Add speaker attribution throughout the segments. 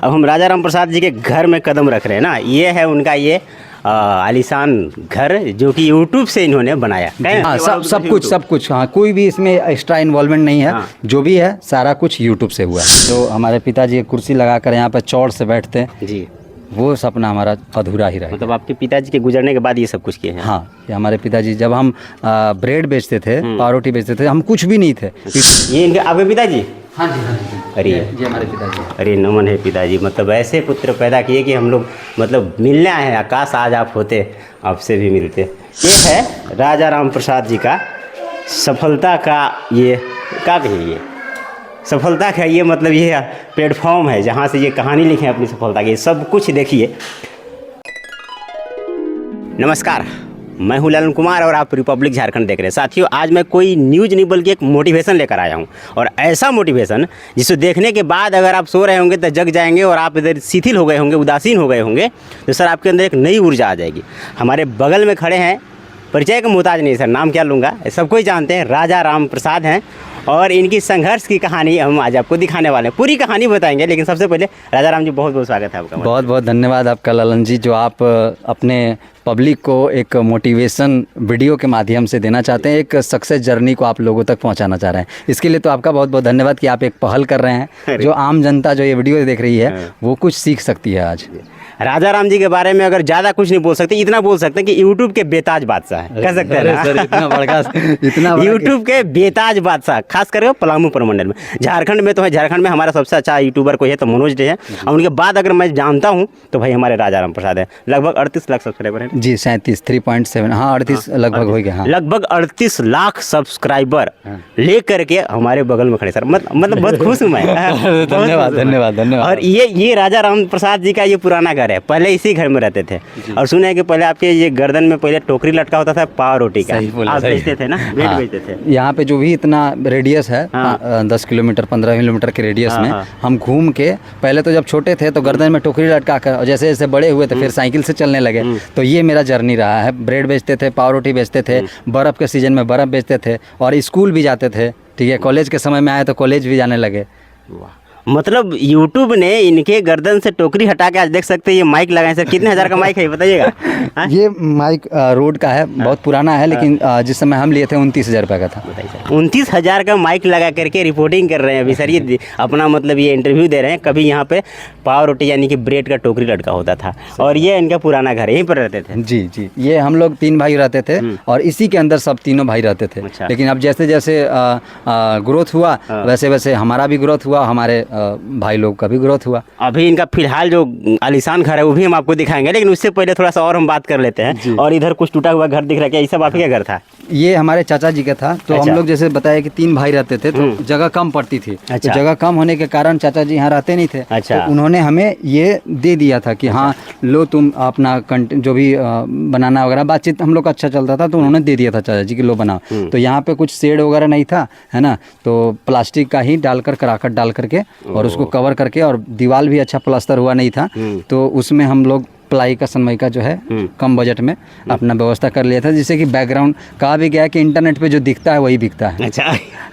Speaker 1: अब हम राजा राम प्रसाद जी के घर में कदम रख रहे हैं ना, ये है उनका ये आलीशान घर जो कि यूट्यूब से इन्होंने बनाया।
Speaker 2: हाँ, सब कुछ हाँ, कोई भी इसमें एक्स्ट्रा इन्वॉल्वमेंट नहीं है। हाँ। जो भी है सारा कुछ यूट्यूब से हुआ है। तो हमारे पिताजी एक कुर्सी लगाकर यहाँ पर चौड़ से बैठते हैं जी, वो सपना हमारा अधूरा ही रहा।
Speaker 1: मतलब आपके पिताजी के गुजरने के बाद ये सब कुछ किए हैं?
Speaker 2: हाँ, ये हमारे पिताजी जब हम ब्रेड बेचते थे, पावरोटी बेचते थे, हम कुछ भी नहीं थे।
Speaker 1: ये इनके आपके पिताजी?
Speaker 2: हाँ जी, हाँ जी।
Speaker 1: अरे
Speaker 2: ये हमारे पिताजी।
Speaker 1: अरे नमन है पिताजी, मतलब ऐसे पुत्र पैदा किए कि हम लोग मतलब मिलने आए हैं। आकाश आज आप होते, आपसे भी मिलते। ये है राजा राम प्रसाद जी का सफलता का ये क्या कहिए, सफलता का ये मतलब ये प्लेटफॉर्म है जहाँ से ये कहानी लिखे अपनी सफलता की। सब कुछ देखिए। नमस्कार, मैं हूं ललन कुमार और आप रिपब्लिक झारखंड देख रहे हैं। साथियों, आज मैं कोई न्यूज़ नहीं बल्कि एक मोटिवेशन लेकर आया हूं, और ऐसा मोटिवेशन जिसे देखने के बाद अगर आप सो रहे होंगे तो जग जाएंगे और आप इधर शिथिल हो गए होंगे, उदासीन हो गए होंगे, तो सर आपके अंदर एक नई ऊर्जा आ जाएगी। हमारे बगल में खड़े हैं, परिचय का मोहताज नहीं सर, नाम क्या लूँगा, सब कोई जानते हैं, राजा राम प्रसाद हैं। और इनकी संघर्ष की कहानी हम आज आपको दिखाने वाले हैं, पूरी कहानी बताएंगे। लेकिन सबसे पहले राजा राम जी बहुत बहुत स्वागत है आपका।
Speaker 2: बहुत बहुत धन्यवाद आपका ललन जी, जो आप अपने पब्लिक को एक मोटिवेशन वीडियो के माध्यम से देना चाहते हैं, एक सक्सेस जर्नी को आप लोगों तक पहुंचाना चाह रहे हैं। इसके लिए तो आपका बहुत बहुत धन्यवाद कि आप एक पहल कर रहे हैं, जो आम जनता जो ये वीडियो देख रही है वो कुछ सीख सकती है। आज
Speaker 1: राजा राम जी के बारे में अगर ज़्यादा कुछ नहीं बोल सकते, इतना बोल सकते हैं कि यूट्यूब के बेताज बादशाह है, कह सकते हैं ना?
Speaker 2: सर इतना
Speaker 1: यूट्यूब के बेताज बादशाह, खास करके पलामू प्रमंडल में। झारखंड में तो है, झारखंड में हमारा सबसे अच्छा यूट्यूबर कोई है तो मनोज डे है, और उनके बाद अगर मैं जानता हूँ तो भाई हमारे राजा राम प्रसाद है। लगभग 38 लाख सब्सक्राइबर है जी,
Speaker 2: 3.7 हाँ 38 लगभग हो गया। हाँ,
Speaker 1: लगभग 38 लाख सब्सक्राइबर लेकर के हमारे बगल में खड़े सर, मतलब बहुत खुश हूँ मैं।
Speaker 2: धन्यवाद धन्यवाद धन्यवाद।
Speaker 1: और ये राजा राम प्रसाद जी का ये पुराना घर है, पहले इसी घर में रहते थे। और सुने हैं कि पहले आपके ये गर्दन में पहले टोकरी लटका होता था पाव रोटी का, आप बेचते थे ना, ब्रेड बेचते थे।
Speaker 2: यहाँ पे जो भी इतना रेडियस है 10 किलोमीटर 15 किलोमीटर के रेडियस में हम घूम के, पहले तो जब छोटे थे तो गर्दन में टोकरी लटका कर, और जैसे जैसे बड़े हुए तो फिर साइकिल से चलने लगे। तो ये मेरा जर्नी रहा है। ब्रेड बेचते थे, पाव रोटी बेचते थे, बर्फ़ के सीजन में बर्फ़ बेचते थे, और स्कूल भी जाते थे। ठीक है, कॉलेज के समय में आए तो कॉलेज भी जाने लगे।
Speaker 1: मतलब यूट्यूब ने इनके गर्दन से टोकरी हटा के आज देख सकते हैं ये माइक लगाए सर। कितने हज़ार का माइक है बताइएगा?
Speaker 2: ये माइक रोड का है, बहुत पुराना है, लेकिन जिस समय हम लिए थे 29,000 रुपये का था।
Speaker 1: 29,000 का माइक लगा करके रिपोर्टिंग कर रहे हैं अभी सर, ये अपना मतलब ये इंटरव्यू दे रहे हैं। कभी यहाँ पे पाव रोटी यानी कि ब्रेड का टोकरी लटका होता था, और ये इनका पुराना घर, यहीं पर रहते थे।
Speaker 2: जी जी, ये हम लोग 3 भाई रहते थे, और इसी के अंदर सब तीनों भाई रहते थे। लेकिन अब जैसे जैसे ग्रोथ हुआ वैसे वैसे हमारा भी ग्रोथ हुआ, हमारे भाई लोग का भी ग्रोथ हुआ।
Speaker 1: अभी इनका फिलहाल जो आलीशान घर है वो भी हम आपको दिखाएंगे, लेकिन उससे पहले थोड़ा सा और हम बात कर लेते हैं। और इधर कुछ टूटा हुआ घर दिख रहा है, क्या ये सब आप ही का घर था?
Speaker 2: ये हमारे चाचा जी का था। तो हम लोग जैसे बताया कि 3 भाई रहते थे, तो जगह कम पड़ती थी। तो जगह कम होने के कारण चाचा जी यहाँ रहते नहीं थे। तो उन्होंने हमें ये दे दिया था कि हाँ लो तुम अपना जो भी बनाना वगैरह, बातचीत हम लोग का अच्छा चलता था, तो उन्होंने दे दिया था चाचा जी कि लो बनाओ। तो यहाँ पे कुछ शेड वगैरह नहीं था, है ना, तो प्लास्टिक का ही डालकर कराकट डाल करके और उसको कवर करके, और दीवार भी अच्छा प्लास्टर हुआ नहीं था, तो उसमें हम लोग प्लाई का सनमाइका जो है कम बजट में अपना व्यवस्था कर लिया था, जिससे कि बैकग्राउंड कहा भी गया है कि इंटरनेट पे जो दिखता है वही बिकता है।
Speaker 1: अच्छा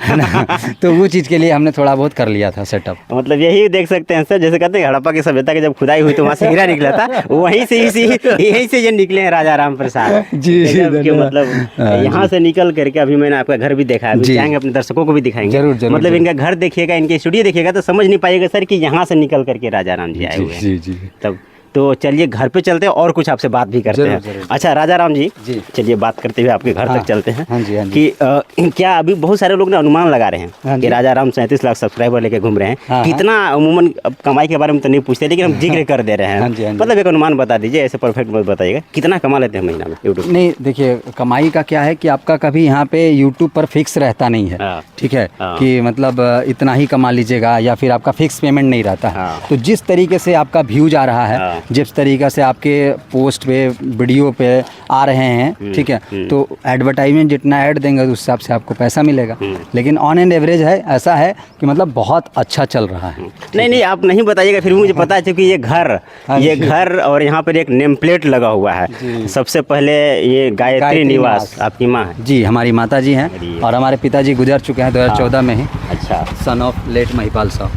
Speaker 2: है ना, तो वो चीज़ के लिए हमने थोड़ा बहुत कर लिया था सेटअप।
Speaker 1: मतलब यही देख सकते हैं सर, जैसे कहते हैं हड़प्पा की सभ्यता की जब खुदाई हुई तो वहाँ से हीरा निकला था, वहीं से यहीं से ये निकले हैं राजा राम प्रसाद
Speaker 2: जी।
Speaker 1: मतलब यहाँ से निकल करके अभी मैंने आपका घर भी देखा है, चाहेंगे अपने दर्शकों को भी दिखाएंगे
Speaker 2: जरूर।
Speaker 1: मतलब इनका घर देखिएगा, इनके स्टूडियो देखिएगा तो समझ नहीं पाइएगा सर कि यहाँ से निकल करके राजा राम जी आए हुए हैं।
Speaker 2: जी।
Speaker 1: तब तो चलिए घर पे चलते हैं और कुछ आपसे बात भी करते हैं। अच्छा राजा राम जी, चलिए बात करते हुए आपके घर तक चलते हैं। कि क्या अभी बहुत सारे लोग ने अनुमान लगा रहे हैं कि राजा राम 37 लाख सब्सक्राइबर लेके घूम रहे हैं, कितना अमूमन कमाई के बारे में तो नहीं पूछते, लेकिन हम जिक्र कर दे रहे हैं। मतलब एक अनुमान बता दीजिए, ऐसे परफेक्ट मत बताइएगा, कितना कमा लेते हैं महीना में यूट्यूब?
Speaker 2: नहीं देखिए, कमाई का क्या है कि आपका कभी यहाँ पे यूट्यूब पर फिक्स रहता नहीं है। ठीक है, कि मतलब इतना ही कमा लीजिएगा, या फिर आपका फिक्स पेमेंट नहीं रहता। तो जिस तरीके से आपका व्यूज आ रहा है, जिस तरीक़ा से आपके पोस्ट पे वीडियो पे आ रहे हैं, ठीक है, तो एडवर्टाइजमेंट जितना ऐड देंगे उस हिसाब से आपको पैसा मिलेगा। लेकिन ऑन एंड एवरेज है, ऐसा है कि मतलब बहुत अच्छा चल रहा है।
Speaker 1: नहीं आप नहीं बताइएगा, फिर मुझे पता है क्योंकि ये घर और यहाँ पर एक नेम प्लेट लगा हुआ है। सबसे पहले ये गायत्री निवास आपकी माँ है?
Speaker 2: जी, हमारी माता जी हैं, और हमारे पिताजी गुजर चुके हैं 2014 में ही।
Speaker 1: अच्छा,
Speaker 2: सन ऑफ लेट महिपाल साहब।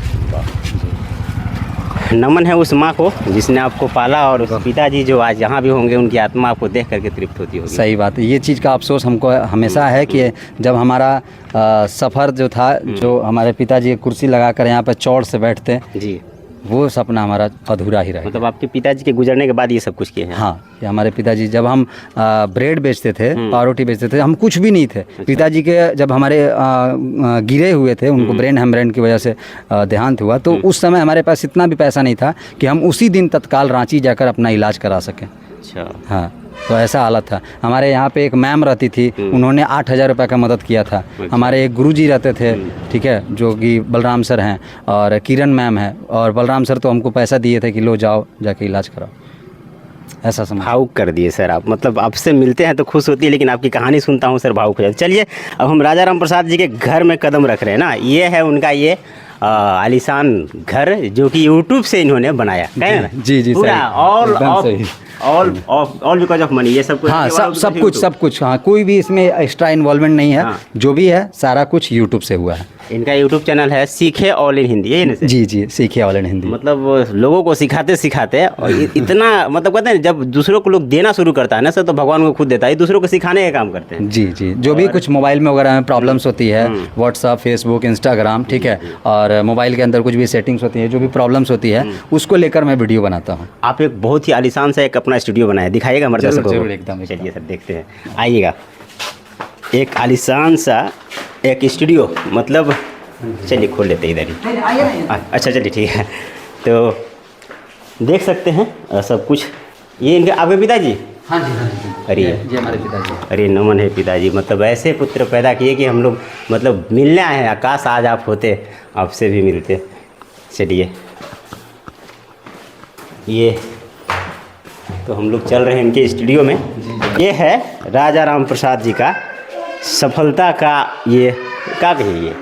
Speaker 1: नमन है उस माँ को जिसने आपको पाला, और उस पिताजी जो आज यहाँ भी होंगे, उनकी आत्मा आपको देख करके तृप्त होती होगी।
Speaker 2: सही बात है, ये चीज़ का अफसोस हमको हमेशा है कि जब हमारा सफ़र जो था, जो हमारे पिताजी एक कुर्सी लगाकर यहाँ पर चौड़ से बैठते
Speaker 1: जी,
Speaker 2: वो सपना हमारा अधूरा ही रहा।
Speaker 1: मतलब आपके पिताजी के गुजरने के बाद ये सब कुछ किए हैं?
Speaker 2: हाँ, ये हमारे पिताजी जब हम ब्रेड बेचते थे, पावरोटी बेचते थे, हम कुछ भी नहीं थे। पिताजी के जब हमारे गिरे हुए थे, उनको ब्रेन हेमरेज की वजह से देहांत हुआ, तो उस समय हमारे पास इतना भी पैसा नहीं था कि हम उसी दिन तत्काल रांची जाकर अपना इलाज करा सकें।
Speaker 1: अच्छा।
Speaker 2: हाँ, तो ऐसा हालत था। हमारे यहाँ पे एक मैम रहती थी, उन्होंने 8,000 रुपये का मदद किया था। हमारे एक गुरुजी रहते थे, ठीक है, जो कि बलराम सर हैं, और किरण मैम है, और बलराम सर तो हमको पैसा दिए थे कि लो जाओ जाके इलाज कराओ। ऐसा समझ
Speaker 1: भावुक कर दिए सर आप, मतलब आपसे मिलते हैं तो खुश होती है, लेकिन आपकी कहानी सुनता हूँ सर भावुक हो जाती है। चलिए अब हम राजा राम प्रसाद जी के घर में कदम रख रहे हैं ना, ये है उनका ये आलीशान घर जो कि यूट्यूब से इन्होंने बनाया है ना?
Speaker 2: जी जी,
Speaker 1: पूरा ऑल बिकॉज ऑफ मनी, ये सब कुछ?
Speaker 2: हाँ, सब कुछ हाँ, कोई भी इसमें एक्स्ट्रा इन्वॉल्वमेंट नहीं है। हाँ। जो भी है सारा कुछ यूट्यूब से हुआ है।
Speaker 1: इनका यूट्यूब चैनल है सीखे ऑल इन हिंदी, यही ना सर?
Speaker 2: जी जी, सीखे ऑल इन हिंदी।
Speaker 1: मतलब लोगों को सिखाते सिखाते और इतना मतलब कहते हैं जब दूसरों को लोग देना शुरू करता है ना सर, तो भगवान को खुद देता है, दूसरों को सिखाने का काम करते हैं।
Speaker 2: जी जी, जो भी कुछ मोबाइल में वगैरह में प्रॉब्लम्स होती है, व्हाट्सअप, फेसबुक, इंस्टाग्राम, ठीक है, और मोबाइल के अंदर कुछ भी सेटिंग्स होती है, जो भी प्रॉब्लम्स होती है, उसको लेकर मैं वीडियो बनाता हूँ।
Speaker 1: आप एक बहुत ही आलीशान सा एक अपना स्टूडियो बनाया, दिखाइएगा हमारे दर्शकों को?
Speaker 2: जरूर, एकदम।
Speaker 1: चलिए सर देखते हैं, आइएगा। एक आलीशान सा एक स्टूडियो, मतलब चलिए खोल लेते हैं इधर ही। अच्छा चलिए ठीक है, तो देख सकते हैं सब कुछ। ये इनके आपके पिताजी?
Speaker 2: हाँ जी, हाँ जी।
Speaker 1: अरे
Speaker 2: ये हमारे पिताजी।
Speaker 1: अरे नमन है पिताजी, मतलब ऐसे पुत्र पैदा किए कि हम लोग मतलब मिलने आए हैं। आकाश आज आप होते, आपसे भी मिलते। चलिए ये तो हम लोग चल रहे हैं इनके स्टूडियो में। ये है राजा राम प्रसाद जी का सफलता का, ये क्या कहिए,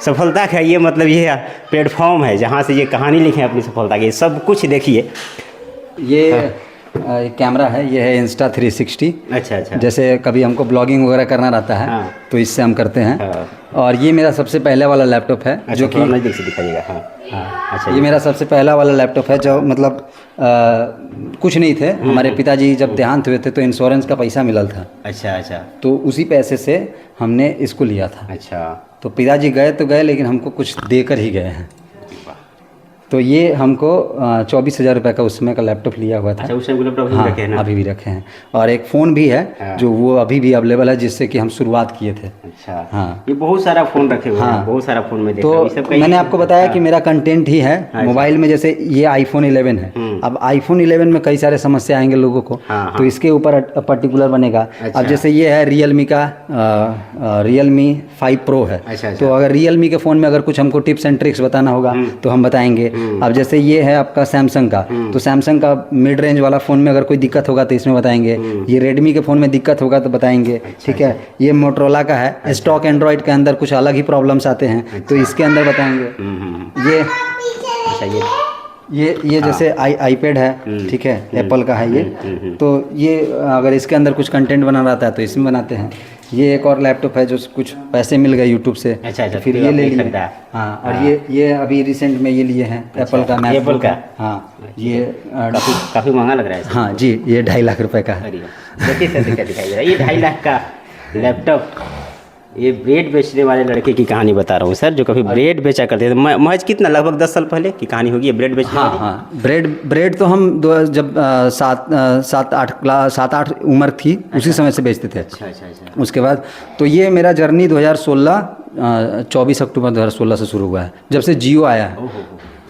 Speaker 1: सफलता का ये मतलब ये प्लेटफॉर्म है जहाँ से ये कहानी लिखे अपनी सफलता की। सब कुछ देखिए,
Speaker 2: ये कैमरा है, ये है इंस्टा 360।
Speaker 1: अच्छा अच्छा।
Speaker 2: जैसे कभी हमको ब्लॉगिंग वगैरह करना रहता है,
Speaker 1: हाँ।
Speaker 2: तो इससे हम करते हैं।
Speaker 1: हाँ।
Speaker 2: और ये मेरा सबसे पहले वाला लैपटॉप है।
Speaker 1: अच्छा,
Speaker 2: जो कि
Speaker 1: नज़दीक से दिखाइएगा। हाँ
Speaker 2: हाँ,
Speaker 1: अच्छा,
Speaker 2: ये मेरा सबसे पहला वाला लैपटॉप है, जो मतलब कुछ नहीं थे। हमारे पिताजी जब देहांत हुए थे तो इंश्योरेंस का पैसा मिला था।
Speaker 1: अच्छा अच्छा।
Speaker 2: तो उसी पैसे से हमने इसको लिया था।
Speaker 1: अच्छा,
Speaker 2: तो पिताजी गए तो गए, लेकिन हमको कुछ देकर ही गए हैं। तो ये हमको 24,000 रुपये का उस समय का लैपटॉप लिया हुआ था।
Speaker 1: अच्छा, उस टाइम लैपटॉप
Speaker 2: हाँ,
Speaker 1: रखे हैं ना?
Speaker 2: अभी भी रखे हैं। और एक फ़ोन भी है। हाँ। जो वो अभी भी अवेलेबल है, जिससे कि हम शुरुआत किए थे।
Speaker 1: अच्छा
Speaker 2: हाँ,
Speaker 1: ये बहुत सारा फ़ोन रखे हुए हैं।
Speaker 2: हाँ,
Speaker 1: बहुत सारा फ़ोन में देखा।
Speaker 2: तो
Speaker 1: सब
Speaker 2: मैंने आपको बताया कि मेरा कंटेंट ही है मोबाइल में। जैसे ये आईफोन 11 है। अब आईफोन 11 में कई सारे समस्या आएंगे लोगों को।
Speaker 1: हाँ,
Speaker 2: तो इसके ऊपर पर्टिकुलर बनेगा।
Speaker 1: अच्छा।
Speaker 2: अब जैसे ये है रियलमी का रियलमी 5 प्रो है।
Speaker 1: अच्छा।
Speaker 2: तो अगर रियलमी के फ़ोन में अगर कुछ हमको टिप्स एंड ट्रिक्स बताना होगा तो हम बताएंगे। अब जैसे ये है आपका सैमसंग का, तो सैमसंग का मिड रेंज वाला फ़ोन में अगर कोई दिक्कत होगा तो इसमें बताएंगे। ये रेडमी के फ़ोन में दिक्कत होगा तो बताएंगे। ठीक है, ये मोटरोला का है, स्टॉक एंड्रॉयड के अंदर कुछ अलग ही प्रॉब्लम्स आते हैं, तो इसके अंदर बताएंगे। ये
Speaker 1: अच्छा,
Speaker 2: ये जैसे आईपैड है, ठीक है, एप्पल का है ये। तो ये अगर इसके अंदर कुछ कंटेंट बना रहता है तो इसमें बनाते हैं। ये एक और लैपटॉप है जो कुछ पैसे मिल गए यूट्यूब से।
Speaker 1: अच्छा,
Speaker 2: तो फिर ये ले लिया। हाँ, और ये अभी रिसेंट में ये लिए हैं एप्पल का मैक।
Speaker 1: एप्पल का?
Speaker 2: हाँ, ये
Speaker 1: काफ़ी महंगा लग रहा है।
Speaker 2: हाँ जी, ये 2.5 लाख रुपए का है।
Speaker 1: देखिए सर, दिखाई दे रहा है ये 2.5 लाख का लैपटॉप। ये ब्रेड बेचने वाले लड़के की कहानी बता रहा हूँ सर, जो कभी ब्रेड बेचा करते थे। महज कितना, लगभग 10 साल पहले की कहानी होगी ये ब्रेड बेचने वाली?
Speaker 2: हाँ, ब्रेड तो हम जब 7-8 उम्र थी, उसी समय से बेचते थे।
Speaker 1: अच्छा अच्छा अच्छा।
Speaker 2: उसके बाद तो ये मेरा जर्नी 24 अक्टूबर 2016 से शुरू हुआ है, जब से जियो आया है।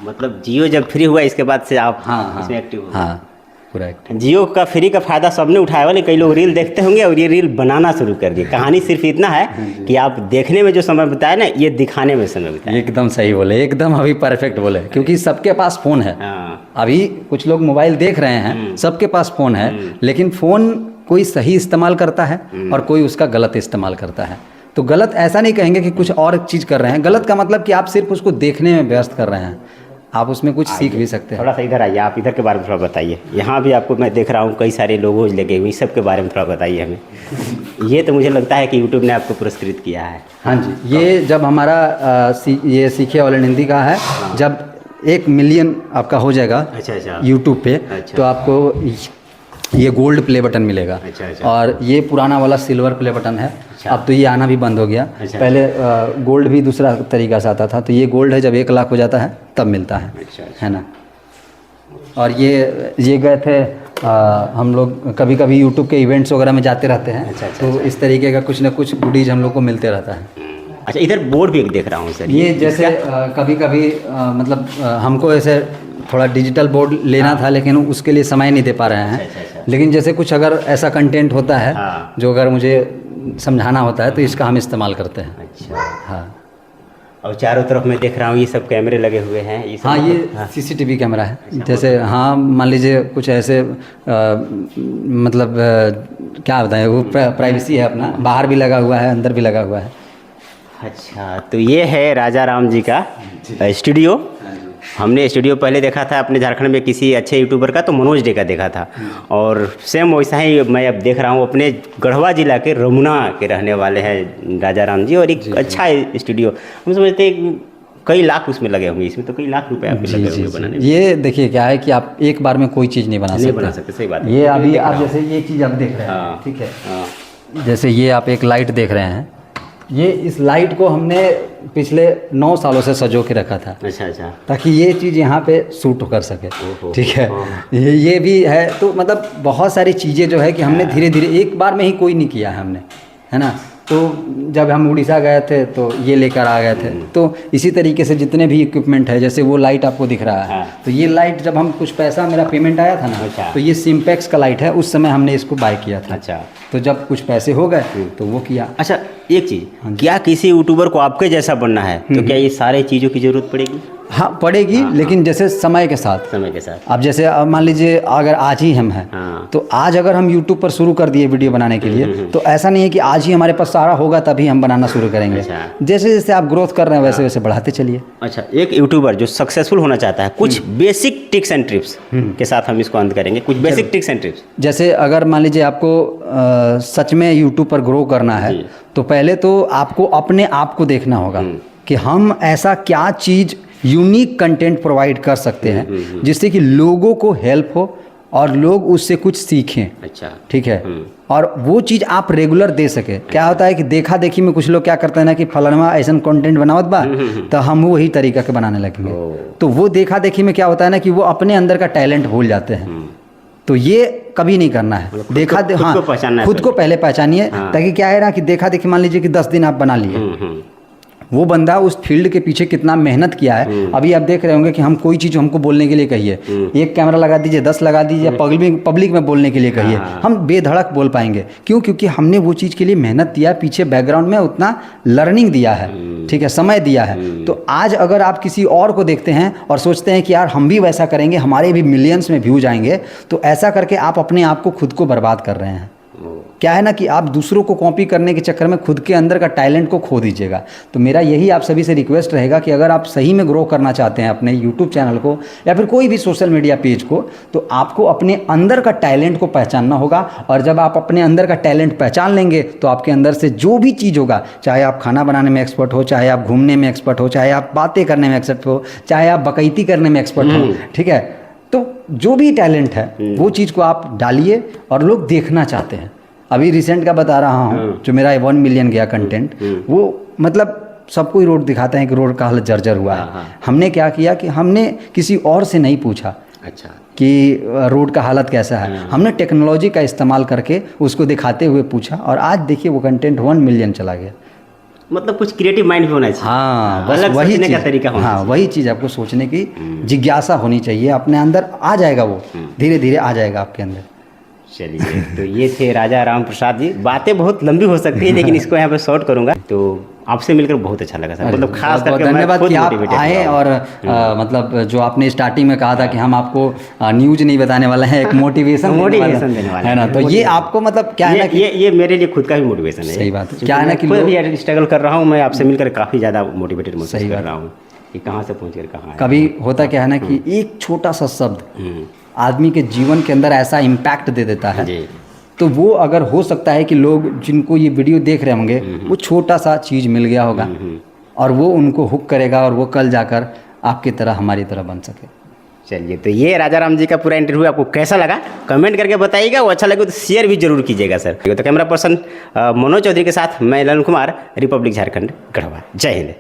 Speaker 1: मतलब जियो जब फ्री हुआ इसके बाद से आप
Speaker 2: हाँ,
Speaker 1: इसमें एक्टिव हो?
Speaker 2: हाँ, पूरा एक्टिव।
Speaker 1: जियो का फ्री का फ़ायदा सबने उठाया वाले, कई लोग रील देखते होंगे और ये रील बनाना शुरू कर दिए। कहानी सिर्फ इतना है कि आप देखने में जो समय बिताए ना, ये दिखाने में समय बिताए।
Speaker 2: एकदम सही बोले, एकदम अभी परफेक्ट बोले, क्योंकि सबके पास फ़ोन है।
Speaker 1: हाँ।
Speaker 2: अभी कुछ लोग मोबाइल देख रहे हैं, सबके पास फ़ोन है, लेकिन फ़ोन कोई सही इस्तेमाल करता है और कोई उसका गलत इस्तेमाल करता है। तो गलत ऐसा नहीं कहेंगे कि कुछ और चीज़ कर रहे हैं, गलत का मतलब कि आप सिर्फ उसको देखने में व्यस्त कर रहे हैं, आप उसमें कुछ सीख भी सकते हैं।
Speaker 1: थोड़ा सा इधर आइए, आप इधर के बारे में थोड़ा बताइए। यहाँ भी आपको मैं देख रहा हूँ कई सारे लोगों लगे हुए, इस सब के बारे में थोड़ा बताइए हमें। ये तो मुझे लगता है कि यूट्यूब ने आपको पुरस्कृत किया है।
Speaker 2: हाँ जी, ये जब हमारा ये सीखे ऑल इन हिंदी का है, जब 1 मिलियन आपका हो जाएगा
Speaker 1: अच्छा
Speaker 2: यूट्यूब पे। तो आपको ये गोल्ड प्ले बटन मिलेगा। और ये पुराना वाला सिल्वर प्ले बटन है। अब तो ये आना भी बंद हो गया। पहले गोल्ड भी दूसरा तरीका से आता था, तो ये गोल्ड है, जब 1 लाख हो जाता है तब मिलता है ना। और ये गए थे हम लोग कभी कभी यूट्यूब के इवेंट्स वगैरह में जाते रहते हैं। तो इस तरीके का कुछ ना कुछ गुडीज हम लोग को मिलते रहता है।
Speaker 1: अच्छा, इधर बोर्ड भी एक देख रहा हूँ सर।
Speaker 2: ये जैसे कभी कभी मतलब हमको ऐसे थोड़ा डिजिटल बोर्ड लेना था, लेकिन उसके लिए समय नहीं दे पा रहे हैं। लेकिन जैसे कुछ अगर ऐसा कंटेंट होता है जो अगर मुझे समझाना होता है तो इसका हम इस्तेमाल करते हैं।
Speaker 1: अच्छा,
Speaker 2: हाँ।
Speaker 1: और चारों तरफ मैं देख रहा हूँ ये सब कैमरे लगे हुए हैं। ये सब
Speaker 2: हाँ, ये सीसीटीवी कैमरा है। जैसे हाँ, मान लीजिए कुछ ऐसे मतलब क्या बताएं, वो प्राइवेसी है अपना, बाहर भी लगा हुआ है, अंदर भी लगा हुआ है।
Speaker 1: अच्छा, तो ये है राजा राम जी का स्टूडियो। हमने स्टूडियो पहले देखा था अपने झारखंड में किसी अच्छे यूट्यूबर का, तो मनोज डे का देखा था। और सेम वैसा ही मैं अब देख रहा हूँ, अपने गढ़वा जिला के रमुना के रहने वाले हैं राजा राम जी। और एक अच्छा स्टूडियो, हम समझते हैं कई लाख उसमें लगे होंगे। इसमें तो कई लाख रुपए आपके लगे होंगे बनाने में।
Speaker 2: ये देखिए क्या है कि आप एक बार में कोई चीज़ नहीं बना सकते।
Speaker 1: सही बात है।
Speaker 2: ये अभी आप जैसे ये चीज़ आप देख रहे हैं, ठीक है। जैसे ये आप एक लाइट देख रहे हैं, ये इस लाइट को हमने पिछले 9 सालों से सजो के रखा था।
Speaker 1: अच्छा।
Speaker 2: ताकि ये चीज़ यहाँ पे सूट कर सके। ठीक है। ये भी है। तो मतलब बहुत सारी चीज़ें जो है कि हमने धीरे धीरे, एक बार में ही कोई नहीं किया है हमने, है ना। तो जब हम उड़ीसा गए थे तो ये लेकर आ गए थे। तो इसी तरीके से जितने भी इक्विपमेंट है, जैसे वो लाइट आपको दिख रहा है, तो ये लाइट जब हम कुछ पैसा, मेरा पेमेंट आया था ना, तो ये सिम्पेक्स का लाइट है, उस समय हमने इसको बाय किया था।
Speaker 1: अच्छा।
Speaker 2: तो जब कुछ पैसे हो गए तो वो किया।
Speaker 1: अच्छा, एक चीज़, क्या किसी यूट्यूबर को आपके जैसा बनना है तो क्या ये सारे चीज़ों की ज़रूरत पड़ेगी?
Speaker 2: हाँ, पड़ेगी। लेकिन जैसे समय के साथ अब जैसे मान लीजिए अगर आज ही हम हैं, तो आज अगर हम यूट्यूब पर शुरू कर दिए वीडियो बनाने के लिए, तो ऐसा नहीं है कि आज ही हमारे पास सारा होगा तभी हम बनाना शुरू करेंगे। जैसे जैसे आप ग्रोथ कर रहे हैं वैसे वैसे बढ़ाते चलिए। अच्छा,
Speaker 1: एक यूट्यूबर जो सक्सेसफुल होना चाहता है, कुछ बेसिक टिप्स एंड ट्रिप्स के साथ हम इसको अंत करेंगे। कुछ बेसिक टिप्स एंड ट्रिप्स,
Speaker 2: जैसे अगर मान लीजिए आपको सच में यूट्यूब पर ग्रो करना है, तो पहले तो आपको अपने आप को देखना होगा कि हम ऐसा क्या चीज़, यूनिक कंटेंट प्रोवाइड कर सकते हैं जिससे कि लोगों को हेल्प हो और लोग उससे कुछ सीखें।
Speaker 1: अच्छा,
Speaker 2: ठीक है। और वो चीज़ आप रेगुलर दे सके। क्या होता है कि देखा देखी में कुछ लोग क्या करते हैं ना कि फलाना ऐसा कंटेंट बनावत बा, तो हम वही तरीका के बनाने लगेंगे। तो वो देखा देखी में क्या होता है ना कि वो अपने अंदर का टैलेंट भूल जाते हैं। तो ये कभी नहीं करना है। खुद को पहले पहचानिए। ताकि क्या है ना कि देखा देखी, मान लीजिए कि 10 दिन आप बना लिए, वो बंदा उस फील्ड के पीछे कितना मेहनत किया है। अभी आप देख रहे होंगे कि हम कोई चीज़ हमको बोलने के लिए कहिए, एक कैमरा लगा दीजिए, 10 लगा दीजिए, पब्लिक में बोलने के लिए कहिए, हम बेधड़क बोल पाएंगे। क्यों? क्योंकि हमने वो चीज़ के लिए मेहनत दिया, पीछे बैकग्राउंड में उतना लर्निंग दिया है, ठीक है, समय दिया है। तो आज अगर आप किसी और को देखते हैं और सोचते हैं कि यार हम भी वैसा करेंगे, हमारे भी मिलियंस में व्यूज आएंगे, तो ऐसा करके आप अपने आप को खुद को बर्बाद कर रहे हैं। क्या है ना कि आप दूसरों को कॉपी करने के चक्कर में खुद के अंदर का टैलेंट को खो दीजिएगा। तो मेरा यही आप सभी से रिक्वेस्ट रहेगा कि अगर आप सही में ग्रो करना चाहते हैं अपने यूट्यूब चैनल को या फिर कोई भी सोशल मीडिया पेज को, तो आपको अपने अंदर का टैलेंट को पहचानना होगा। और जब आप अपने अंदर का टैलेंट पहचान लेंगे तो आपके अंदर से जो भी चीज़ होगा, चाहे आप खाना बनाने में एक्सपर्ट हो, चाहे आप घूमने में एक्सपर्ट हो, चाहे आप बातें करने में एक्सपर्ट हो, चाहे आप बकैती करने में एक्सपर्ट हो, ठीक है, तो जो भी टैलेंट है वो चीज़ को आप डालिए और लोग देखना चाहते हैं। अभी रिसेंट का बता रहा हूँ, जो मेरा 1 मिलियन गया कंटेंट, वो मतलब सबको ही रोड दिखाते हैं कि रोड का हालत जर्जर हुआ है। हमने क्या किया कि हमने किसी और से नहीं पूछा
Speaker 1: अच्छा
Speaker 2: कि रोड का हालत कैसा है, हमने टेक्नोलॉजी का इस्तेमाल करके उसको दिखाते हुए पूछा, और आज देखिए वो कंटेंट 1 मिलियन चला गया।
Speaker 1: मतलब कुछ क्रिएटिव माइंड भी होना चाहिए।
Speaker 2: हाँ, बस वही चीज़ का तरीका होना चाहिए। वही चीज़ आपको सोचने की जिज्ञासा होनी चाहिए, अपने अंदर आ जाएगा, वो धीरे धीरे आ जाएगा आपके अंदर।
Speaker 1: चलिए, तो ये थे राजा राम प्रसाद जी। बातें बहुत लंबी हो सकती है लेकिन इसको यहाँ पे शॉर्ट करूँगा। तो आपसे मिलकर बहुत अच्छा लगा सर, मतलब खास करके
Speaker 2: धन्यवाद कि आप आए। और मतलब जो आपने स्टार्टिंग में कहा था कि हम आपको न्यूज नहीं बताने वाले हैं, एक मोटिवेशन
Speaker 1: देने वाले
Speaker 2: है ना, तो ये आपको मतलब क्या है ना कि
Speaker 1: ये मेरे लिए खुद का भी मोटिवेशन है।
Speaker 2: सही बात है। क्या है ना कि
Speaker 1: मैं स्ट्रगल कर रहा हूँ, मैं आपसे मिलकर काफ़ी ज़्यादा मोटिवेटेड महसूस कर रहा हूँ कि कहाँ से पहुँच कर कहाँ।
Speaker 2: कभी होता क्या है ना कि एक छोटा सा शब्द आदमी के जीवन के अंदर ऐसा इम्पैक्ट दे देता है। तो वो अगर हो सकता है कि लोग जिनको ये वीडियो देख रहे होंगे, वो छोटा सा चीज़ मिल गया होगा और वो उनको हुक करेगा और वो कल जाकर आपकी तरह हमारी तरह बन सके।
Speaker 1: चलिए, तो ये राजा राम जी का पूरा इंटरव्यू आपको कैसा लगा कमेंट करके बताइएगा, वो अच्छा लगे तो शेयर भी जरूर कीजिएगा सर। तो कैमरा पर्सन मनोज चौधरी के साथ मैं ललन कुमार, रिपब्लिक झारखंड, गढ़वा। जय हिंद।